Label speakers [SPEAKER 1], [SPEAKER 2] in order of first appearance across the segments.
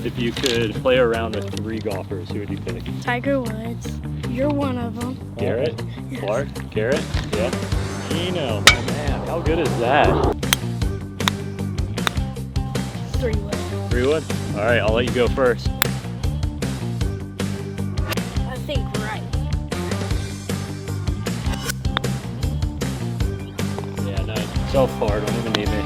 [SPEAKER 1] If you could play around with 3 golfers, who would you pick?
[SPEAKER 2] Tiger Woods. You're one of them.
[SPEAKER 1] Garrett?
[SPEAKER 2] Yes.
[SPEAKER 1] Clark? Garrett? Yeah. Gino, my man. How good is that?
[SPEAKER 2] 3 Wood.
[SPEAKER 1] 3 wood? All right, I'll let you go first.
[SPEAKER 2] I think right.
[SPEAKER 1] Yeah, nice. Self-par, don't even need me.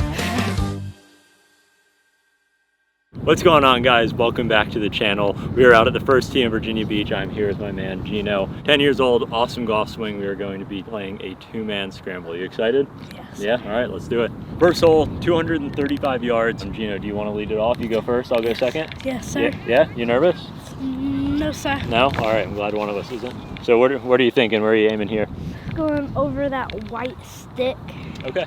[SPEAKER 1] What's going on, guys? Welcome back to the channel. We are out at the first tee in Virginia Beach. I'm here with my man Gino. 10 years old, awesome golf swing. We are going to be playing a 2-man scramble. You excited?
[SPEAKER 2] Yes.
[SPEAKER 1] Yeah, all right, let's do it. First hole, 235 yards. Gino, do you want to lead it off? You go first, I'll go second?
[SPEAKER 2] Yes, sir.
[SPEAKER 1] Yeah? You nervous?
[SPEAKER 2] No, sir.
[SPEAKER 1] No? All right, I'm glad one of us isn't. So what are you thinking? Where are you aiming here?
[SPEAKER 2] Going over that white stick.
[SPEAKER 1] Okay.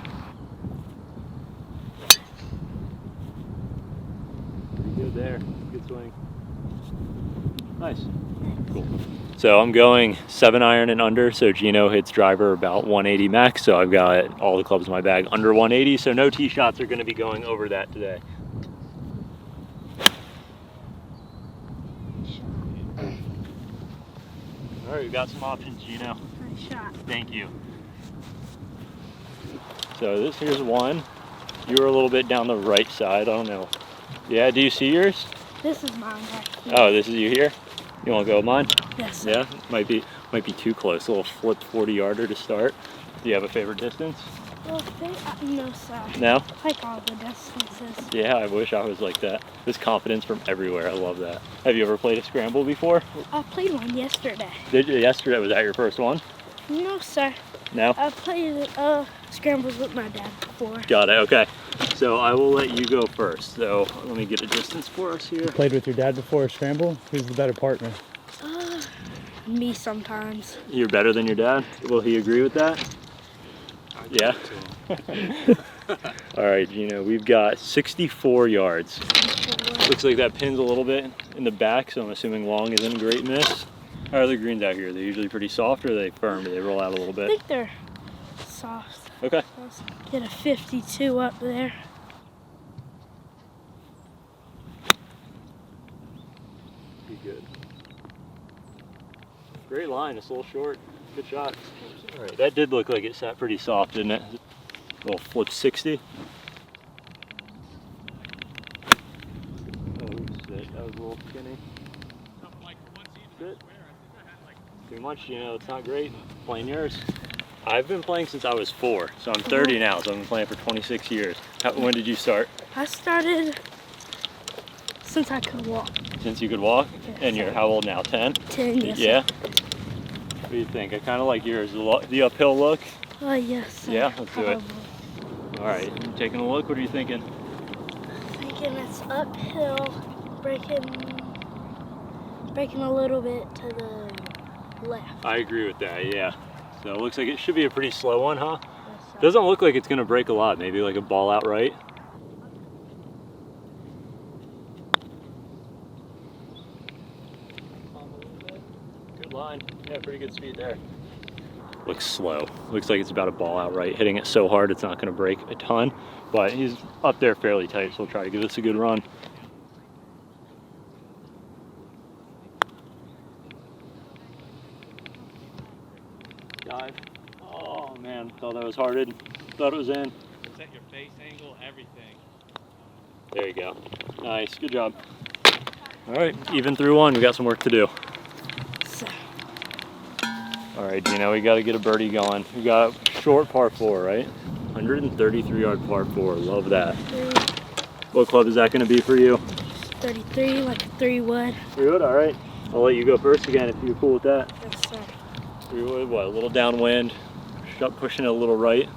[SPEAKER 1] Good there, good swing. Nice, cool. So I'm going 7-iron and under, so Gino hits driver about 180 max, so I've got all the clubs in my bag under 180, so no tee shots are gonna be going over that today. All right, we got some options, Gino.
[SPEAKER 2] Nice shot.
[SPEAKER 1] Thank you. So here's one. You were a little bit down the right side, I don't know. Yeah, do you see yours?
[SPEAKER 2] This is mine right here.
[SPEAKER 1] Oh, this is you here? You want to go with mine?
[SPEAKER 2] Yes, sir.
[SPEAKER 1] Yeah, might be too close. A little flip 40-yarder to start. Do you have a favorite distance?
[SPEAKER 2] Well, no, sir.
[SPEAKER 1] No?
[SPEAKER 2] I like all the distances.
[SPEAKER 1] Yeah, I wish I was like that. There's confidence from everywhere. I love that. Have you ever played a scramble before?
[SPEAKER 2] I played one yesterday.
[SPEAKER 1] Did you? Yesterday? Was that your first one?
[SPEAKER 2] No, sir.
[SPEAKER 1] No?
[SPEAKER 2] I played scrambles with my dad before.
[SPEAKER 1] Got it, okay. So I will let you go first. So let me get a distance for us here.
[SPEAKER 3] Played with your dad before a scramble? Who's the better partner?
[SPEAKER 2] Me sometimes.
[SPEAKER 1] You're better than your dad? Will he agree with that? Yeah? All right, Gino, we've got 64 yards. Looks like that pin's a little bit in the back, so I'm assuming long isn't a great miss. How are the greens out here? They're usually pretty soft, or are they firm? Do they roll out a little
[SPEAKER 2] I
[SPEAKER 1] bit?
[SPEAKER 2] think they're soft.
[SPEAKER 1] Okay.
[SPEAKER 2] Let's get a 52 up there.
[SPEAKER 1] Be good. Great line, it's a little short. Good shot. All right, that did look like it sat pretty soft, didn't it? A little flip 60. Oh, shit, that was a little skinny. Good. Too much, you know, it's not great. Playing yours. I've been playing since I was 4, so I'm 30 now, so I've been playing for 26 years. When did you start?
[SPEAKER 2] I started since I could walk.
[SPEAKER 1] Since you could walk?
[SPEAKER 2] Yes,
[SPEAKER 1] And you're
[SPEAKER 2] sir.
[SPEAKER 1] how old now, 10?
[SPEAKER 2] 10, yes.
[SPEAKER 1] Yeah? What do you think? I kind of like yours. The uphill look?
[SPEAKER 2] Yes, sir.
[SPEAKER 1] Yeah, let's do it.
[SPEAKER 2] Probably.
[SPEAKER 1] All right, taking a look. What are you thinking?
[SPEAKER 2] Thinking it's uphill, breaking a little bit to the left.
[SPEAKER 1] I agree with that, yeah. So it looks like it should be a pretty slow one, huh?
[SPEAKER 2] Yes, sir.
[SPEAKER 1] Doesn't look like it's gonna break a lot. Maybe like a ball out right. Good line. Yeah, pretty good speed there. Looks slow. Looks like it's about a ball out right. Hitting it so hard it's not gonna break a ton, but he's up there fairly tight, so we'll try to give this a good run. Dive. Oh man, thought that was hearted. Thought it was in.
[SPEAKER 4] Set your face angle, everything.
[SPEAKER 1] There you go. Nice, good job. All right, even through one, we got some work to do.
[SPEAKER 2] So,
[SPEAKER 1] All right, Gino, we got to get a birdie going. We got short par 4, right? 133-yard par 4, love that. What club is that going to be for you?
[SPEAKER 2] 33, like a 3 wood.
[SPEAKER 1] 3 wood, all right. I'll let you go first again if you're cool with that.
[SPEAKER 2] Yes, sir.
[SPEAKER 1] 3 wood, what, a little downwind, pushing it a little right.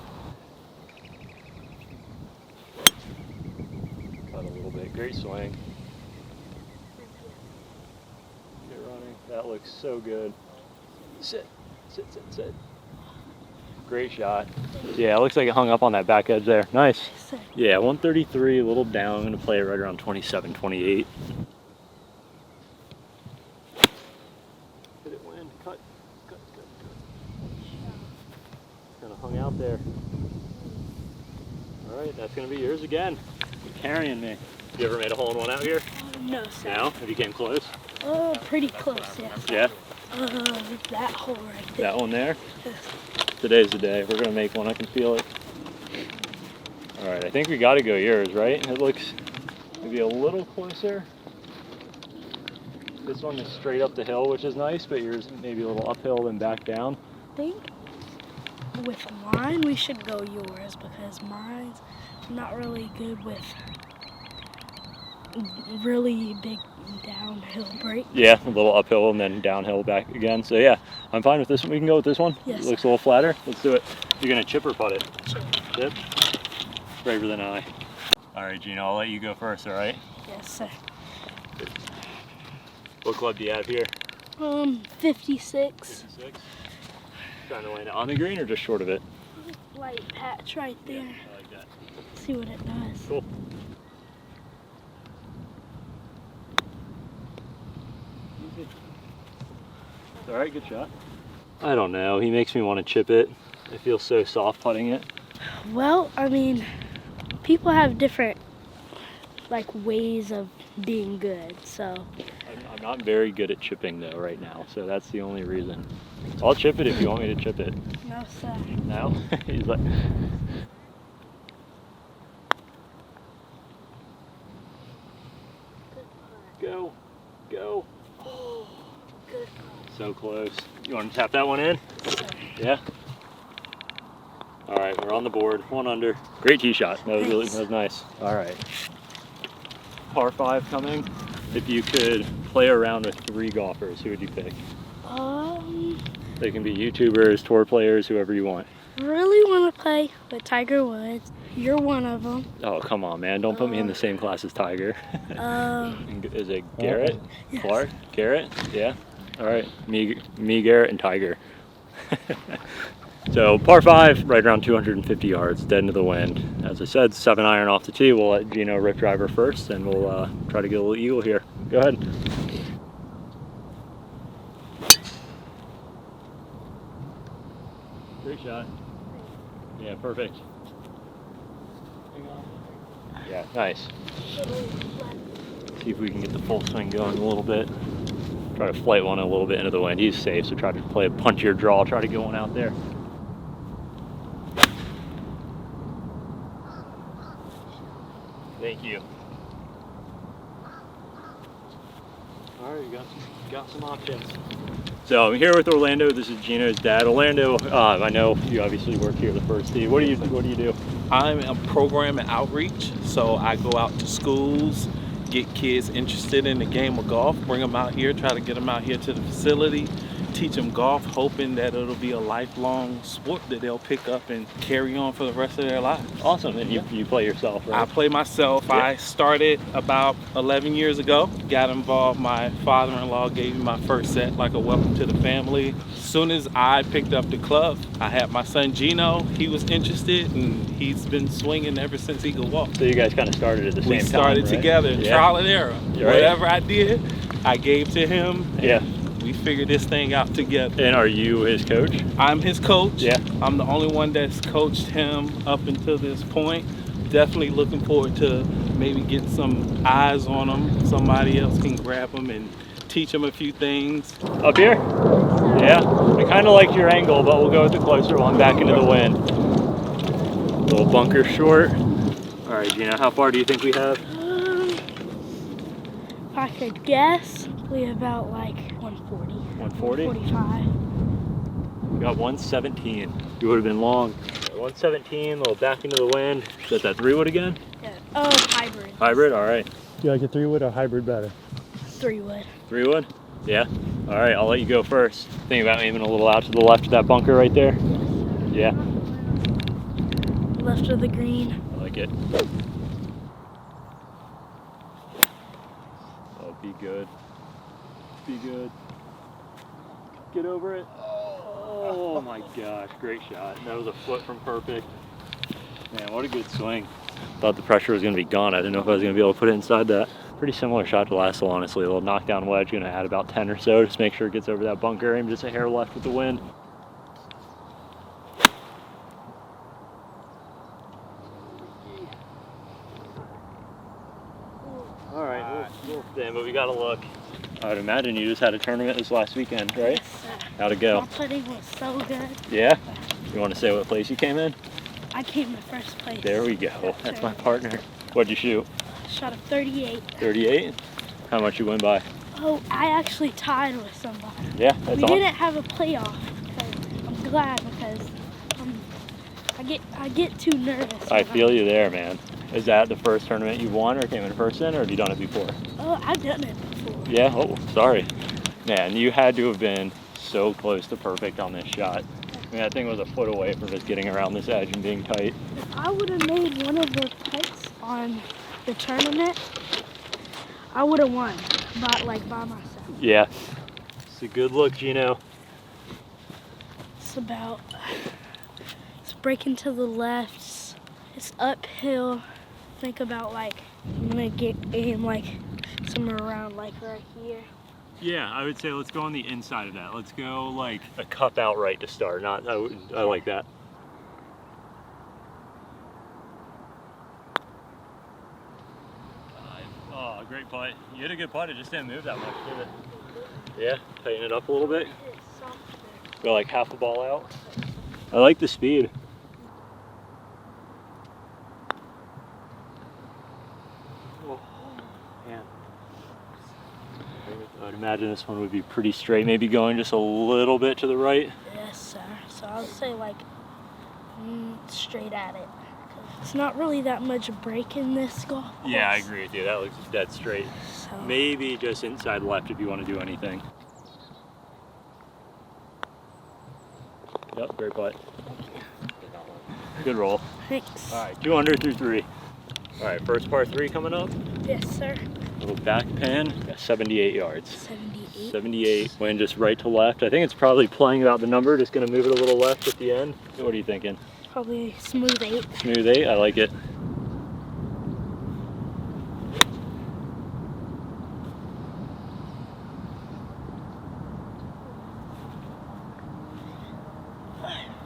[SPEAKER 1] Cut a little bit, great swing. Get running, that looks so good. Sit, sit, sit, sit. Great shot. Yeah, it looks like it hung up on that back edge there. Nice.
[SPEAKER 2] Yes, sir.
[SPEAKER 1] Yeah, 133, a little down. I'm gonna play it right around 27, 28. Hit it wind, cut, cut, cut, cut. Kind of hung out there. All right, that's gonna be yours again. You're carrying me. You ever made a hole in one out here?
[SPEAKER 2] No, sir.
[SPEAKER 1] Now, if you came close.
[SPEAKER 2] Oh, pretty close, yes.
[SPEAKER 1] Yeah,
[SPEAKER 2] That hole right there.
[SPEAKER 1] that one there. Today's the day. We're gonna make one. I can feel it. All right, I think we got to go yours, right? It looks maybe a little closer. This one is straight up the hill, which is nice, but yours maybe a little uphill and back down.
[SPEAKER 2] I think with mine, we should go yours because mine's not really good with really big downhill break.
[SPEAKER 1] Yeah, a little uphill and then downhill back again. So yeah, I'm fine with this one. We can go with this one.
[SPEAKER 2] Yes.
[SPEAKER 1] It looks a little flatter. Let's do it. You're gonna chip or putt it?
[SPEAKER 2] Chip.
[SPEAKER 1] Chip. Braver than I. All right, Gino, I'll let you go first. All right.
[SPEAKER 2] Yes, sir.
[SPEAKER 1] What club do you have here?
[SPEAKER 2] 56.
[SPEAKER 1] 56. Trying to land it on the green or just short of it?
[SPEAKER 2] Light patch right there.
[SPEAKER 1] I like that.
[SPEAKER 2] See what it does.
[SPEAKER 1] Cool. All right, good shot. I don't know. He makes me want to chip it. I feel so soft putting it.
[SPEAKER 2] Well, I mean, people have different like ways of being good, so.
[SPEAKER 1] I'm not very good at chipping though right now, so that's the only reason. I'll chip it if you want me to chip it.
[SPEAKER 2] No, sir.
[SPEAKER 1] No? He's like. Go. Go.
[SPEAKER 2] Oh, good.
[SPEAKER 1] So close. You want to tap that one in?
[SPEAKER 2] Sir.
[SPEAKER 1] Yeah? All right, we're on the board. One under. Great tee shot. That was really
[SPEAKER 2] Thanks.
[SPEAKER 1] that was nice. All right. Par 5 coming. If you could play around with 3 golfers, who would you pick? They can be YouTubers, tour players, whoever you want.
[SPEAKER 2] Really want to play with Tiger Woods. You're one of them.
[SPEAKER 1] Oh, come on, man. Don't put me in the same class as Tiger. Is it Garrett?
[SPEAKER 2] Yes.
[SPEAKER 1] Clark? Garrett? Yeah? All right. Me, Garrett, and Tiger. So par 5, right around 250 yards, dead into the wind. As I said, 7 iron off the tee. We'll let Gino rip driver first, and we'll try to get a little eagle here. Go ahead. Great shot. Yeah, perfect. Yeah, nice. See if we can get the full swing going a little bit. Try to flight one a little bit into the wind. He's safe, so try to play a punchier draw. Try to get one out there. Thank you. All right, you got some options. So I'm here with Orlando. This is Gino's dad. Orlando, I know you obviously work here the first tee. What do you do?
[SPEAKER 5] I'm a program and outreach, so I go out to schools, get kids interested in the game of golf, bring them out here, try to get them out here to the facility, teach them golf, hoping that it'll be a lifelong sport that they'll pick up and carry on for the rest of their lives.
[SPEAKER 1] Awesome, and you play yourself, right?
[SPEAKER 5] I play myself.
[SPEAKER 1] Yeah.
[SPEAKER 5] I started about 11 years ago, got involved. My father-in-law gave me my first set, like a welcome to the family. As soon as I picked up the club, I had my son Gino. He was interested, and he's been swinging ever since he could walk.
[SPEAKER 1] So you guys kind of started at the same time,
[SPEAKER 5] We started
[SPEAKER 1] right?
[SPEAKER 5] together,
[SPEAKER 1] Yeah.
[SPEAKER 5] trial and error.
[SPEAKER 1] You're right.
[SPEAKER 5] Whatever I did, I gave to him. And
[SPEAKER 1] Yeah.
[SPEAKER 5] we figured this thing out together.
[SPEAKER 1] And are you his coach?
[SPEAKER 5] I'm his coach.
[SPEAKER 1] Yeah.
[SPEAKER 5] I'm the only one that's coached him up until this point. Definitely looking forward to maybe getting some eyes on him. Somebody else can grab him and teach him a few things.
[SPEAKER 1] Up here? Yeah. I kind of like your angle, but we'll go with the closer one back into the wind. Little bunker short. All right, Gino, how far do you think we have?
[SPEAKER 2] If I could guess, we about like 140.
[SPEAKER 1] 140?
[SPEAKER 2] 45.
[SPEAKER 1] We got 117. You would have been long. 117, a little back into the wind. Is that 3-wood again?
[SPEAKER 2] Yeah. Oh, hybrid.
[SPEAKER 1] Hybrid? All right.
[SPEAKER 3] Do you like a 3-wood or hybrid better?
[SPEAKER 2] 3-wood.
[SPEAKER 1] 3-wood? Yeah. All right, I'll let you go first. Think about aiming a little out to the left of that bunker right there. Yeah.
[SPEAKER 2] Left of the green.
[SPEAKER 1] I like it. Oh, be good. Be good. Get over it. Oh my gosh, great shot. That was a foot from perfect. Man, what a good swing. Thought the pressure was going to be gone. I didn't know if I was going to be able to put it inside that. Pretty similar shot to last hole, honestly. A little knockdown wedge, going to add about 10 or so. Just make sure it gets over that bunker. Aim just a hair left with the wind. All right, we'll stay. got a look. I would imagine you just had a tournament this last weekend, right?
[SPEAKER 2] Yes, sir.
[SPEAKER 1] How'd it go?
[SPEAKER 2] My putting was so good.
[SPEAKER 1] Yeah? You want to say what place you came in?
[SPEAKER 2] I came in first place.
[SPEAKER 1] There we go. That's my partner. What'd you shoot?
[SPEAKER 2] Shot a 38.
[SPEAKER 1] 38? How much you win by?
[SPEAKER 2] Oh, I actually tied with somebody.
[SPEAKER 1] Yeah, that's
[SPEAKER 2] We
[SPEAKER 1] awesome.
[SPEAKER 2] didn't have a playoff. I'm glad because I get too nervous.
[SPEAKER 1] I feel you there, man. Is that the first tournament you've won or came in first in, or have you done it before?
[SPEAKER 2] Oh, I've done it before.
[SPEAKER 1] Yeah? Oh, sorry. Man, you had to have been so close to perfect on this shot. I mean, that thing was a foot away from just getting around this edge and being tight.
[SPEAKER 2] If I would have made one of the putts on the tournament, I would have won, by myself.
[SPEAKER 1] Yeah. It's a good look, Gino.
[SPEAKER 2] It's breaking to the left. It's uphill. Think about I'm gonna aim somewhere around right here.
[SPEAKER 1] Yeah, I would say let's go on the inside of that. Let's go like a cup out right to start. I like that. Oh, great putt. You hit a good putt. It just didn't move that much, did it? Yeah, tighten it up a little bit. Go like half a ball out. I like the speed. Oh, man. I would imagine this one would be pretty straight, maybe going just a little bit to the right.
[SPEAKER 2] Yes, sir. So I'll say straight at it. It's not really that much break in this golf course.
[SPEAKER 1] Yeah, I agree with you. That looks dead straight.
[SPEAKER 2] So,
[SPEAKER 1] Maybe just inside left if you want to do anything. Yep, great putt. Good roll.
[SPEAKER 2] thanks.
[SPEAKER 1] All right, 2 under through 3. All right, first par 3 coming up.
[SPEAKER 2] Yes, sir.
[SPEAKER 1] Little back pin, 78 yards.
[SPEAKER 2] 78.
[SPEAKER 1] 78, wind just right to left. I think it's probably playing about the number, just gonna move it a little left at the end. What are you thinking?
[SPEAKER 2] Probably a smooth 8.
[SPEAKER 1] Smooth 8, I like it.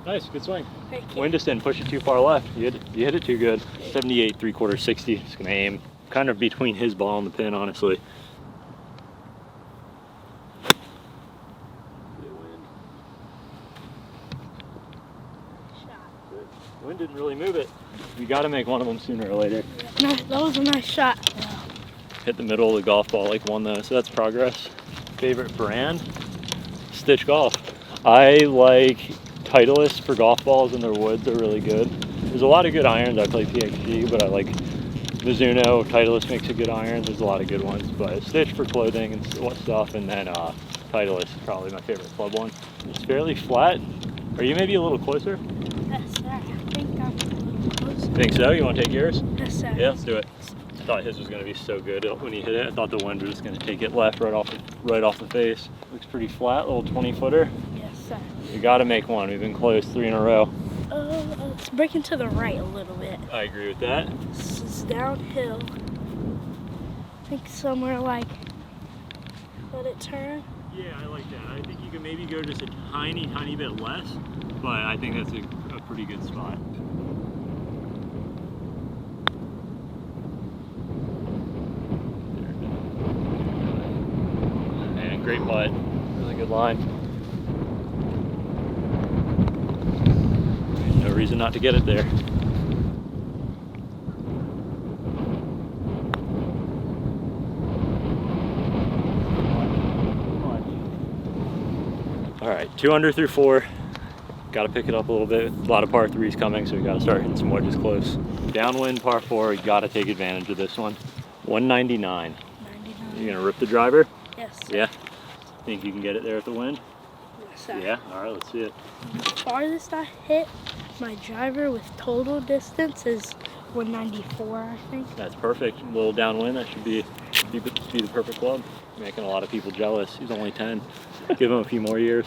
[SPEAKER 1] Nice, good swing.
[SPEAKER 2] Thank you.
[SPEAKER 1] Wind just didn't push it too far left. You hit it too good. 78, 3/4, 60. Just gonna aim kind of between his ball and the pin, honestly. Wind didn't really move it. You got to make one of them sooner or later.
[SPEAKER 2] No, that was a nice shot.
[SPEAKER 1] Hit the middle of the golf ball like one though, so that's progress. Favorite brand? Stitch Golf. I like Titleist for golf balls, and their woods are really good. There's a lot of good irons. I play PXG, but I like Mizuno. Titleist makes a good iron. There's a lot of good ones, but Stitch for clothing and stuff, and then Titleist is probably my favorite club one. It's fairly flat. Are you maybe a little closer?
[SPEAKER 2] Yes, sir. I think I'm a little close.
[SPEAKER 1] Think so? You want to take yours?
[SPEAKER 2] Yes, sir.
[SPEAKER 1] Yeah, let's do it. I thought his was going to be so good when he hit it. I thought the wind was just going to take it left right off the face. Looks pretty flat, little 20-footer.
[SPEAKER 2] Yes, sir.
[SPEAKER 1] You got to make one. We've been close 3 in a row.
[SPEAKER 2] It's breaking to the right a little bit.
[SPEAKER 1] I agree with that.
[SPEAKER 2] This is downhill. I think somewhere let it turn.
[SPEAKER 1] Yeah, I like that. I think you can maybe go just a tiny bit less, but I think that's a pretty good spot. And great putt. Really good line. No reason not to get it there. All right, 2 under through 4. Got to pick it up a little bit. A lot of par 3s coming, so we got to start hitting some wedges close. Downwind par 4, you got to take advantage of this one. 199.
[SPEAKER 2] 99.
[SPEAKER 1] You gonna rip the driver?
[SPEAKER 2] Yes, sir.
[SPEAKER 1] Yeah. Think you can get it there at the wind?
[SPEAKER 2] Yes, sir.
[SPEAKER 1] Yeah. All right, let's see it.
[SPEAKER 2] The farthest I hit my driver with total distance is 194, I think.
[SPEAKER 1] That's perfect. A little downwind. That should be the perfect club. Making a lot of people jealous. He's only 10. Give him a few more years.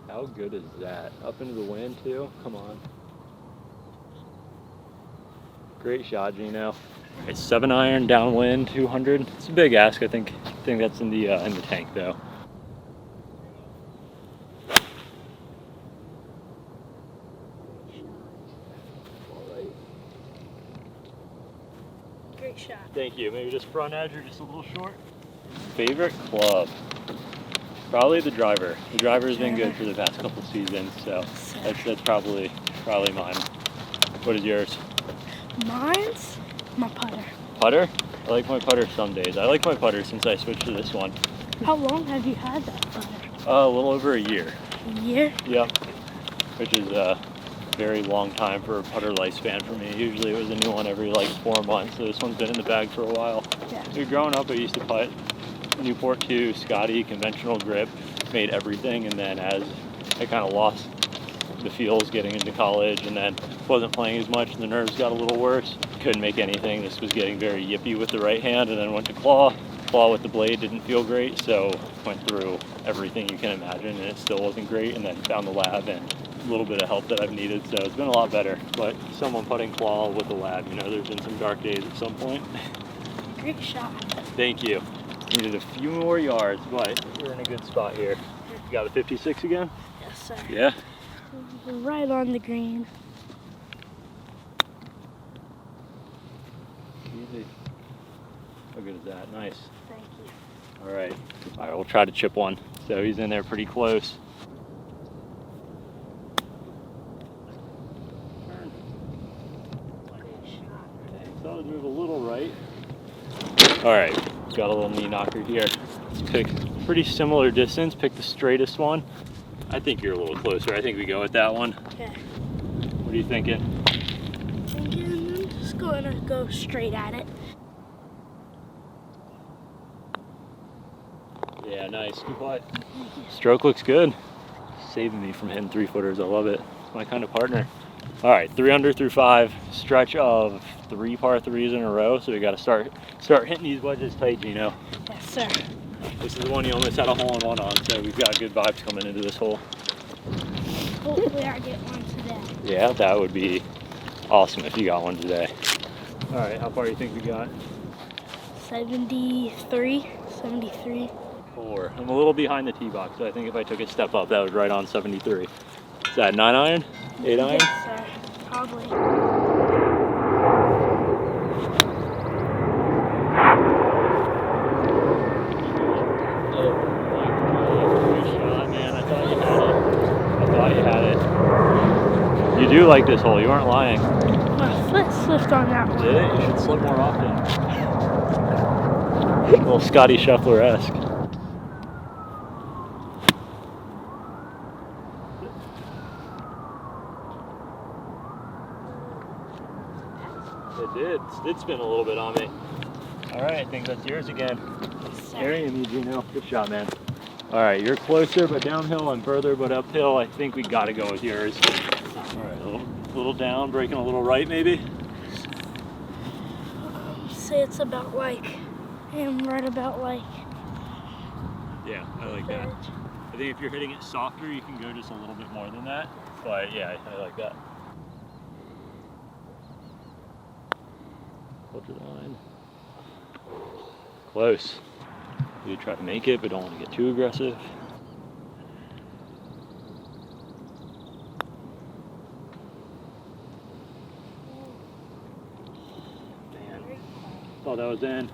[SPEAKER 1] How good is that? Up into the wind too? Come on. Great shot, Gino. It's 7-iron, downwind, 200. It's a big ask. I think that's in the tank though.
[SPEAKER 2] Great shot.
[SPEAKER 1] Thank you. Maybe just front edge or just a little short. Favorite club? Probably the driver. The driver's been good for the past couple seasons, so that's probably mine. What is yours?
[SPEAKER 2] Mine's my putter.
[SPEAKER 1] Putter? I like my putter some days. I like my putter since I switched to this one.
[SPEAKER 2] How long have you had that putter?
[SPEAKER 1] A little over a year.
[SPEAKER 2] A year?
[SPEAKER 1] Yep. Which is a very long time for a putter lifespan for me. Usually it was a new one every like 4 months, so this one's been in the bag for a while.
[SPEAKER 2] Yeah.
[SPEAKER 1] Growing up, I used to putt Newport 2, Scotty, conventional grip, made everything, and then as I kind of lost the feels getting into college and then wasn't playing as much, the nerves got a little worse. Couldn't make anything. This was getting very yippy with the right hand, and then went to claw. Claw with the blade didn't feel great, so went through everything you can imagine, and it still wasn't great, and then found the lab and a little bit of help that I've needed, so it's been a lot better. But someone putting claw with the lab, you know, there's been some dark days at some point.
[SPEAKER 2] Great shot.
[SPEAKER 1] Thank you. Needed a few more yards, but we're in a good spot here. You got a 56 again?
[SPEAKER 2] Yes, sir.
[SPEAKER 1] Yeah?
[SPEAKER 2] Right on the green.
[SPEAKER 1] Easy. How good is that? Nice.
[SPEAKER 2] Thank you.
[SPEAKER 1] All right. All right, we'll try to chip one. So he's in there pretty close. Turn.
[SPEAKER 2] Great shot.
[SPEAKER 1] Okay, thought I'd move a little right. All right, got a little knee knocker here. Let's pick a pretty similar distance. Pick the straightest one. I think you're a little closer. I think we go with that one.
[SPEAKER 2] Okay.
[SPEAKER 1] What are you thinking?
[SPEAKER 2] I'm just going to go straight at it.
[SPEAKER 1] Yeah, nice. Good putt. Stroke looks good. Saving me from hitting 3-footers. I love it. It's my kind of partner. All right, 3 under through 5. Stretch of 3 par 3s in a row. So we got to start hitting these wedges tight, Gino.
[SPEAKER 2] Yes, sir.
[SPEAKER 1] This is the one you almost had a hole-in-one on, so we've got good vibes coming into this hole.
[SPEAKER 2] Hopefully I get one today.
[SPEAKER 1] Yeah, that would be awesome if you got one today. All right, how far do you think we got?
[SPEAKER 2] 73.
[SPEAKER 1] 4. I'm a little behind the tee box, so I think if I took a step up, that was right on 73. Is that 9 iron? 8 iron?
[SPEAKER 2] Yes, sir. Probably.
[SPEAKER 1] Oh my God, good shot, man. I thought you had it. You do like this hole, you aren't lying.
[SPEAKER 2] My foot slipped on that one.
[SPEAKER 1] Did it? You should slip more often. A little Scotty Scheffler-esque. It did. It did spin a little bit on me. All right, I think that's yours again.
[SPEAKER 2] Yes, sir.
[SPEAKER 1] Carrying me, Gino. Good shot, man. All right, you're closer, but downhill, and further, but uphill. I think we got to go with yours. All right, a little down, breaking a little right, maybe.
[SPEAKER 2] Say it's about like, right about like.
[SPEAKER 1] Yeah, I like that. I think if you're hitting it softer, you can go just a little bit more than that. But yeah, I like that. Culture line. Close. We try to make it, but don't want to get too aggressive. Man, thought that was in.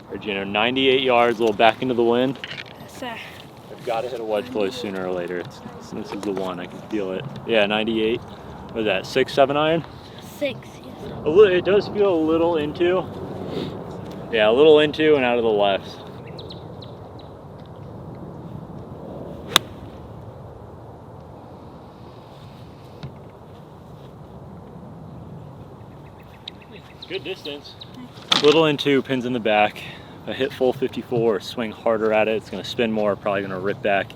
[SPEAKER 1] Or, Gino, 98 yards, a little back into the wind.
[SPEAKER 2] Yes, sir.
[SPEAKER 1] I've got to hit a wedge close sooner or later. This is the one, I can feel it. Yeah, 98. What is that, 6, 7 iron?
[SPEAKER 2] 6. Yes.
[SPEAKER 1] It does feel a little into. Yeah, a little into and out of the left. Good distance. Little into, pins in the back. If I hit full 54 or swing harder at it, it's going to spin more, probably going to rip back.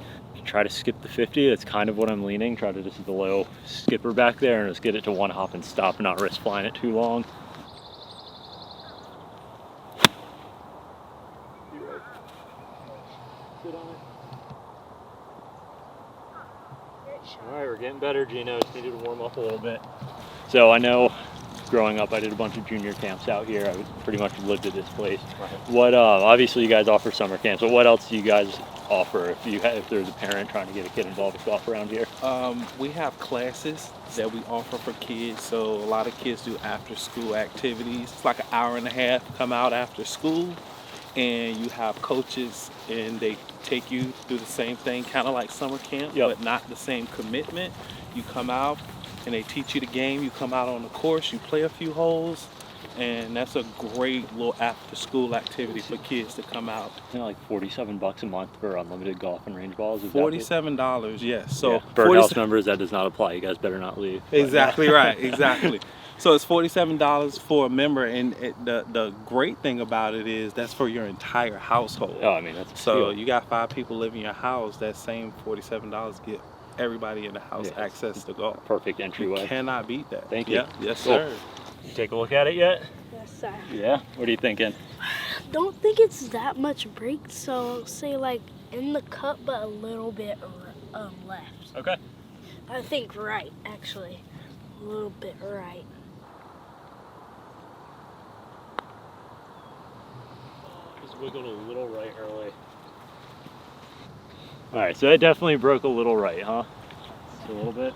[SPEAKER 1] Try to skip the 50, that's kind of what I'm leaning. Try to just hit the low skipper back there and just get it to one hop and stop and not risk flying it too long. Sit on it. All right, we're getting better, Gino. Just needed to warm up a little bit. So I know growing up, I did a bunch of junior camps out here. I pretty much lived at this place. What, obviously you guys offer summer camps, but what else do you guys offer if there's a parent trying to get a kid involved with golf around here?
[SPEAKER 5] We have classes that we offer for kids. So a lot of kids do after school activities. It's like an hour and a half, come out after school, and you have coaches and they take you through the same thing, kind of like summer camp,
[SPEAKER 1] Yep.
[SPEAKER 5] but not the same commitment. You come out and they teach you the game. You come out on the course, you play a few holes, and that's a great little after school activity for kids to come out.
[SPEAKER 1] Like $47 a month for unlimited golf and range balls. Is
[SPEAKER 5] $47, yes. So
[SPEAKER 1] yeah. Birdhouse members, that does not apply. You guys better not leave.
[SPEAKER 5] Exactly right, exactly. So it's $47 for a member, and the great thing about it is that's for your entire household.
[SPEAKER 1] Oh, I mean, that's
[SPEAKER 5] so
[SPEAKER 1] cool.
[SPEAKER 5] you got 5 people living in your house. That same $47 get everybody in the house access to golf.
[SPEAKER 1] Perfect entryway.
[SPEAKER 5] You cannot beat that.
[SPEAKER 1] Thank you.
[SPEAKER 5] Yeah, yes,
[SPEAKER 1] Cool.
[SPEAKER 5] sir.
[SPEAKER 1] You take a look at it yet?
[SPEAKER 2] Yes, sir.
[SPEAKER 1] Yeah. What are you thinking?
[SPEAKER 2] Don't think it's that much break, so say like in the cup, but a little bit left.
[SPEAKER 1] Okay.
[SPEAKER 2] I think right, actually. A little bit right.
[SPEAKER 1] Just wiggled a little right early. All right, so it definitely broke a little right, huh? Just a little bit.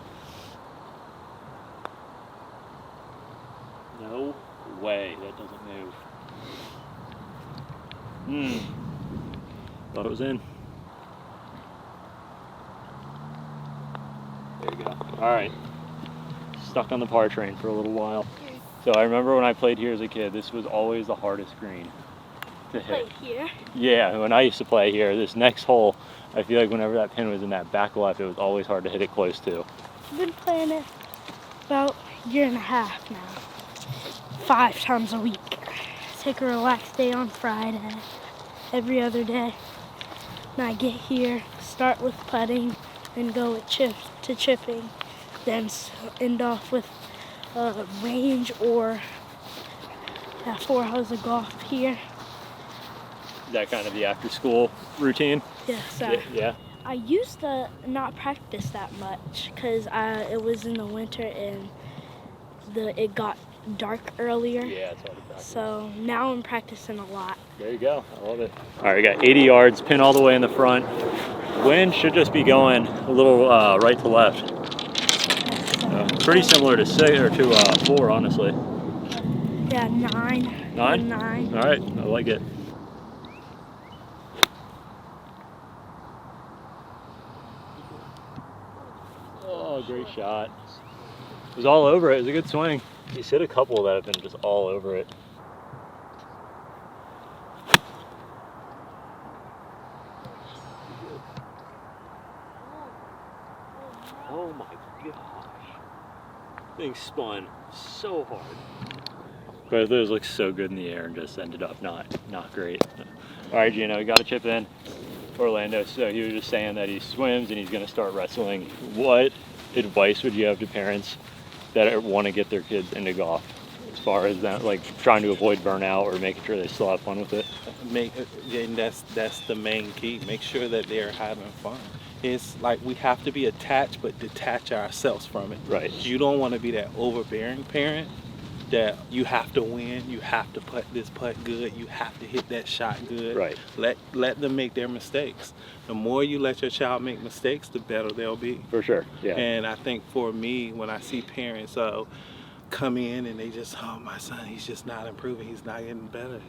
[SPEAKER 1] No way, that doesn't move. Thought it was in. There you go. All right. Stuck on the par train for a little while. So I remember when I played here as a kid, this was always the hardest green to hit.
[SPEAKER 2] Right here.
[SPEAKER 1] Yeah, when I used to play here, this next hole, I feel like whenever that pin was in that back left, it was always hard to hit it close to.
[SPEAKER 2] I've been playing it about a year and a half now. 5 times a week. Take a relaxed day on Friday, every other day. And I get here, start with putting, then go with chipping, then end off with range or 4 hours of golf here.
[SPEAKER 1] Is that kind of the after school routine?
[SPEAKER 2] Yes,
[SPEAKER 1] Yeah.
[SPEAKER 2] I used to not practice that much because it was in the winter and it got dark earlier.
[SPEAKER 1] Yeah, it's hard to practice.
[SPEAKER 2] So now I'm practicing a lot.
[SPEAKER 1] There you go. I love it. All right, we got 80 yards, pin all the way in the front. Wind should just be going a little right to left. Pretty similar to 6 or to 4, honestly.
[SPEAKER 2] Yeah, 9.
[SPEAKER 1] 9?
[SPEAKER 2] 9.
[SPEAKER 1] All right, I like it. Oh, great shot. It was all over it. It was a good swing. He's hit a couple that have been just all over it. Oh my gosh. Thing spun so hard. Both of those look so good in the air and just ended up not great. All right, Gino, we got to chip in. Orlando, so he was just saying that he swims and he's going to start wrestling. What advice would you have to parents that want to get their kids into golf, as far as that, like trying to avoid burnout or making sure they still have fun with it?
[SPEAKER 5] And that's the main key. Make sure that they're having fun. It's like we have to be attached, but detach ourselves from it.
[SPEAKER 1] Right.
[SPEAKER 5] You don't want to be that overbearing parent that you have to win, you have to putt this putt good, you have to hit that shot good.
[SPEAKER 1] Right.
[SPEAKER 5] Let them make their mistakes. The more you let your child make mistakes, the better they'll be.
[SPEAKER 1] For sure, yeah.
[SPEAKER 5] And I think for me, when I see parents come in and they just, oh, my son, he's just not improving, he's not getting better.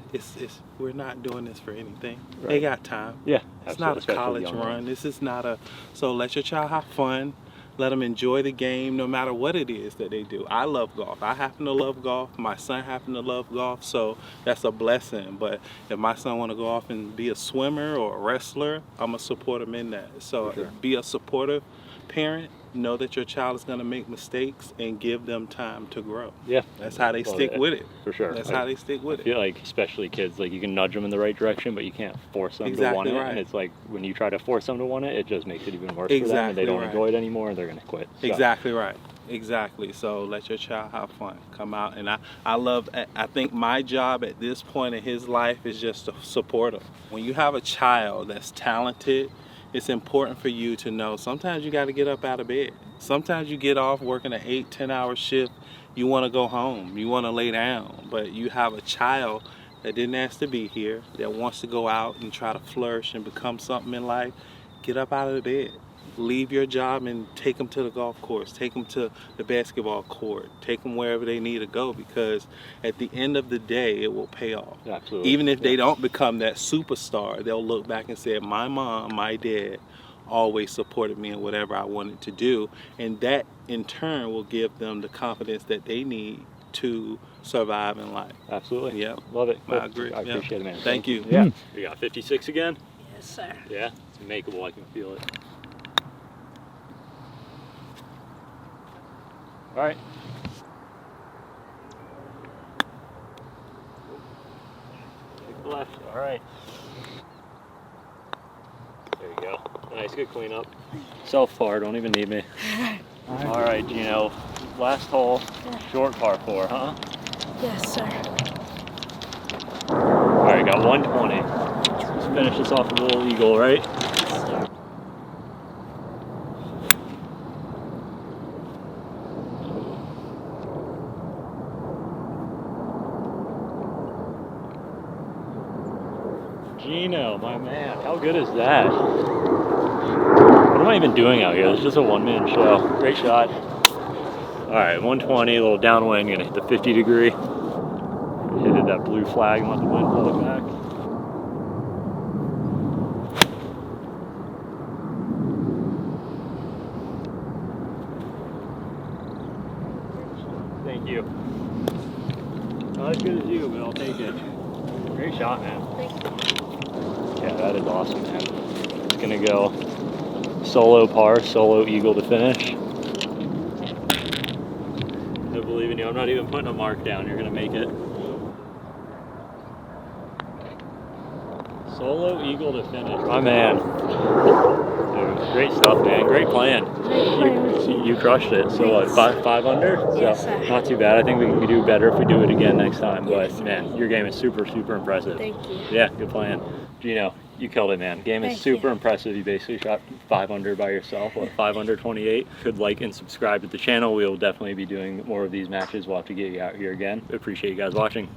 [SPEAKER 5] We're not doing this for anything.
[SPEAKER 1] Right.
[SPEAKER 5] They got time.
[SPEAKER 1] Yeah,
[SPEAKER 5] It's not a
[SPEAKER 1] especially
[SPEAKER 5] college
[SPEAKER 1] young
[SPEAKER 5] run.
[SPEAKER 1] ones.
[SPEAKER 5] This is not so let your child have fun. Let them enjoy the game no matter what it is that they do. I love golf. I happen to love golf. My son happen to love golf, so that's a blessing. But if my son want to go off and be a swimmer or a wrestler, I'm going to support him in that. So
[SPEAKER 1] For sure.
[SPEAKER 5] Be a supportive parent. Know that your child is going to make mistakes and give them time to grow.
[SPEAKER 1] Yeah.
[SPEAKER 5] That's how they
[SPEAKER 1] Well,
[SPEAKER 5] stick
[SPEAKER 1] yeah,
[SPEAKER 5] with it.
[SPEAKER 1] For sure.
[SPEAKER 5] That's how they stick with
[SPEAKER 1] I
[SPEAKER 5] it.
[SPEAKER 1] feel like, especially kids, like you can nudge them in the right direction, but you can't force them to
[SPEAKER 5] Exactly
[SPEAKER 1] want it.
[SPEAKER 5] right.
[SPEAKER 1] And it's like when you try to force them to want it, it just makes it even worse for them, and they
[SPEAKER 5] Exactly
[SPEAKER 1] don't
[SPEAKER 5] right.
[SPEAKER 1] enjoy it anymore, and they're gonna quit. So,
[SPEAKER 5] Exactly right. Exactly. So let your child have fun. Come out. And I think my job at this point in his life is just to support him. When you have a child that's talented, it's important for you to know sometimes you got to get up out of bed. Sometimes you get off working an 8-10 hour shift. You want to go home. You want to lay down. But you have a child that didn't ask to be here, that wants to go out and try to flourish and become something in life, get up out of the bed. Leave your job and take them to the golf course, take them to the basketball court, take them wherever they need to go, because at the end of the day, it will pay off.
[SPEAKER 1] Absolutely.
[SPEAKER 5] Even if they don't become that superstar, they'll look back and say, my mom, my dad always supported me in whatever I wanted to do. And that in turn will give them the confidence that they need to survive in life.
[SPEAKER 1] Absolutely.
[SPEAKER 5] Yeah.
[SPEAKER 1] Love it.
[SPEAKER 5] I agree.
[SPEAKER 1] I
[SPEAKER 5] Yeah.
[SPEAKER 1] appreciate it, man.
[SPEAKER 5] Thank you.
[SPEAKER 1] Yeah. You got 56 again?
[SPEAKER 2] Yes, sir.
[SPEAKER 1] Yeah. It's makeable. I can feel it. All right. Take the left. All right. There you go. Nice, good cleanup. Self par, don't even need me. All right, Gino. Last hole, short par 4, huh?
[SPEAKER 2] Yes, sir.
[SPEAKER 1] All right, got 120. Let's finish this off with a little eagle, right?
[SPEAKER 2] Yes, sir.
[SPEAKER 1] Gino, my man, how good is that? What am I even doing out here? It's just a one-man show. Great shot. All right, 120, a little downwind, gonna hit the 50 degree. Hit that blue flag and let the wind pull it back. Thank you. Not as good as you, but I'll take it. Great shot, man.
[SPEAKER 2] Thank you.
[SPEAKER 1] Yeah, that is awesome, man. It's gonna go solo par, solo eagle to finish. I believe in you. I'm not even putting a mark down. You're gonna make it. Solo eagle to finish. My man. Dude, great stuff, man. Great plan. You crushed it. So what, five under?
[SPEAKER 2] Yes,
[SPEAKER 1] So
[SPEAKER 2] sir.
[SPEAKER 1] not too bad. I think we can do better if we do it again next time.
[SPEAKER 2] Yes,
[SPEAKER 1] But
[SPEAKER 2] sir.
[SPEAKER 1] man, your game is super, super impressive.
[SPEAKER 2] Thank you.
[SPEAKER 1] Yeah, good plan. Gino, you killed it, man. Game is
[SPEAKER 2] Thank
[SPEAKER 1] super
[SPEAKER 2] you.
[SPEAKER 1] impressive. You basically shot 5 under by yourself. What, 5 under 28? Could like and subscribe to the channel. We'll definitely be doing more of these matches. We'll have to get you out here again. Appreciate you guys watching.